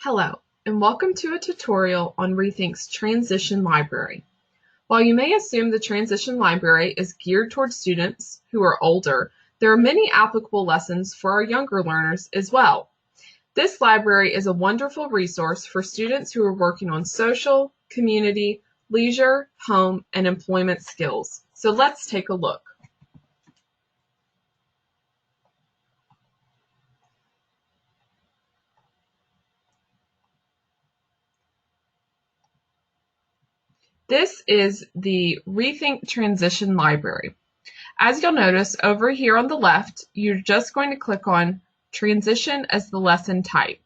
Hello, and welcome to a tutorial on Rethink's Transition Library. While you may assume the Transition Library is geared towards students who are older, there are many applicable lessons for our younger learners as well. This library is a wonderful resource for students who are working on social, community, leisure, home, and employment skills. So let's take a look. This is the Rethink Transition Library. As you'll notice over here on the left, you're just going to click on Transition as the lesson type.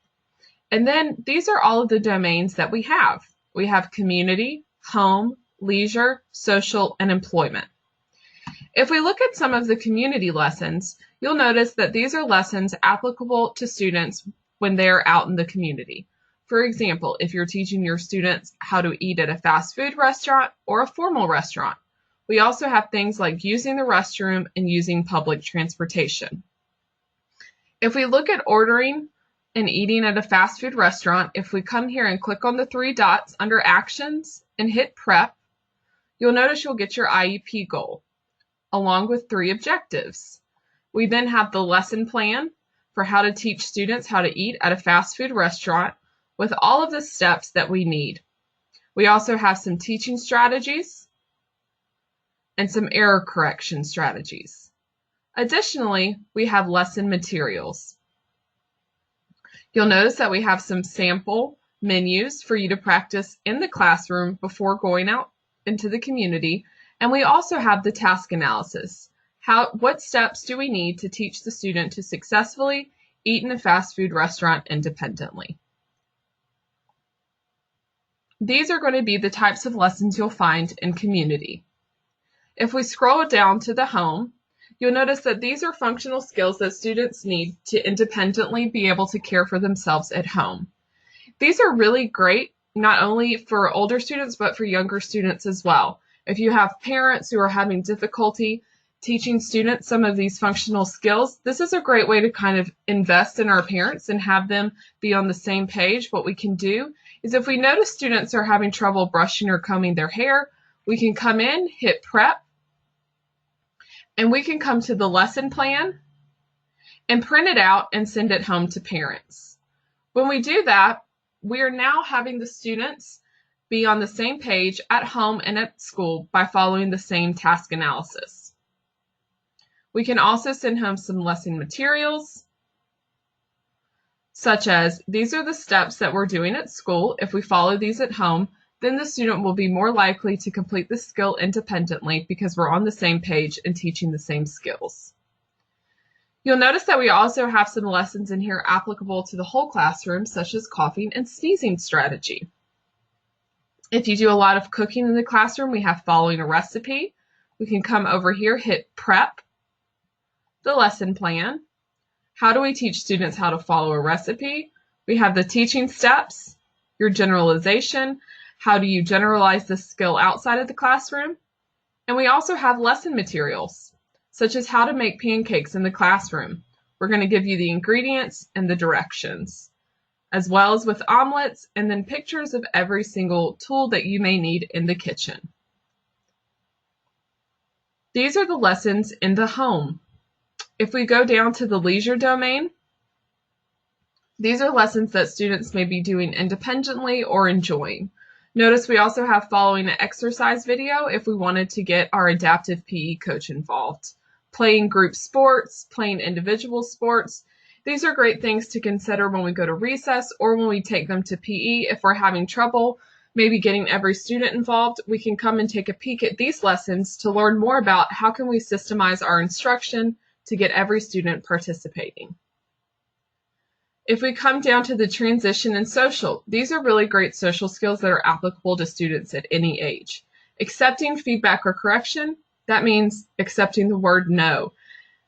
And then these are all of the domains that we have. We have community, home, leisure, social, and employment. If we look at some of the community lessons, you'll notice that these are lessons applicable to students when they are out in the community. For example, if you're teaching your students how to eat at a fast food restaurant or a formal restaurant. We also have things like using the restroom and using public transportation. If we look at ordering and eating at a fast food restaurant, if we come here and click on the three dots under Actions and hit Prep, you'll notice you'll get your IEP goal, along with 3 objectives. We then have the lesson plan for how to teach students how to eat at a fast food restaurant with all of the steps that we need. We also have some teaching strategies and some error correction strategies. Additionally, we have lesson materials. You'll notice that we have some sample menus for you to practice in the classroom before going out into the community, and we also have the task analysis. What steps do we need to teach the student to successfully eat in a fast food restaurant independently? These are going to be the types of lessons you'll find in community. If we scroll down to the home, you'll notice that these are functional skills that students need to independently be able to care for themselves at home. These are really great, not only for older students, but for younger students as well. If you have parents who are having difficulty teaching students some of these functional skills, this is a great way to kind of invest in our parents and have them be on the same page. What we can do is if we notice students are having trouble brushing or combing their hair, we can come in, hit Prep, and we can come to the lesson plan and print it out and send it home to parents. When we do that, we are now having the students be on the same page at home and at school by following the same task analysis. We can also send home some lesson materials, such as these are the steps that we're doing at school. If we follow these at home, then the student will be more likely to complete the skill independently because we're on the same page and teaching the same skills. You'll notice that we also have some lessons in here applicable to the whole classroom, such as coughing and sneezing strategy. If you do a lot of cooking in the classroom, we have following a recipe. We can come over here, hit Prep, the lesson plan. How do we teach students how to follow a recipe? We have the teaching steps, your generalization, how do you generalize this skill outside of the classroom? And we also have lesson materials, such as how to make pancakes in the classroom. We're going to give you the ingredients and the directions, as well as with omelets, and then pictures of every single tool that you may need in the kitchen. These are the lessons in the home. If we go down to the leisure domain, these are lessons that students may be doing independently or enjoying. Notice we also have following an exercise video if we wanted to get our adaptive PE coach involved. Playing group sports, playing individual sports. These are great things to consider when we go to recess or when we take them to PE. If we're having trouble maybe getting every student involved, we can come and take a peek at these lessons to learn more about how can we systemize our instruction to get every student participating. If we come down to the transition and social, these are really great social skills that are applicable to students at any age. Accepting feedback or correction, that means accepting the word no.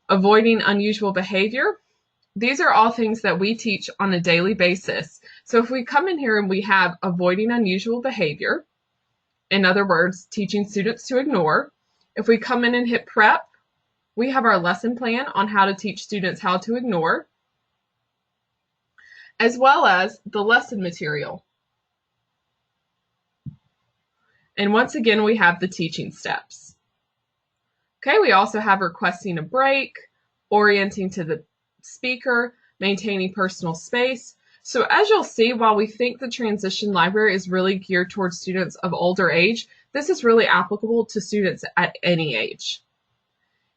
Avoiding unusual behavior, these are all things that we teach on a daily basis. So if we come in here and we have avoiding unusual behavior, in other words, teaching students to ignore, if we come in and hit Prep, we have our lesson plan on how to teach students how to ignore. as well as the lesson material. And once again, we have the teaching steps. Okay, we also have requesting a break, orienting to the speaker, maintaining personal space. So as you'll see, while we think the transition library is really geared towards students of older age, this is really applicable to students at any age.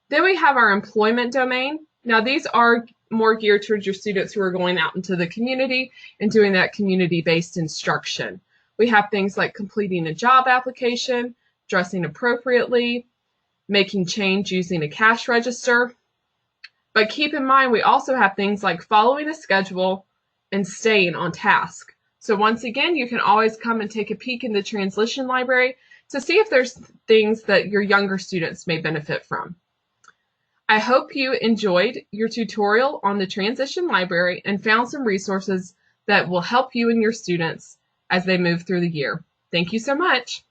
Then we have our employment domain. Now these are more geared towards your students who are going out into the community and doing that community-based instruction. We have things like completing a job application, dressing appropriately, making change using a cash register. But keep in mind, we also have things like following a schedule and staying on task. So once again, you can always come and take a peek in the transition library to see if there's things that your younger students may benefit from. I hope you enjoyed your tutorial on the transition library and found some resources that will help you and your students as they move through the year. Thank you so much.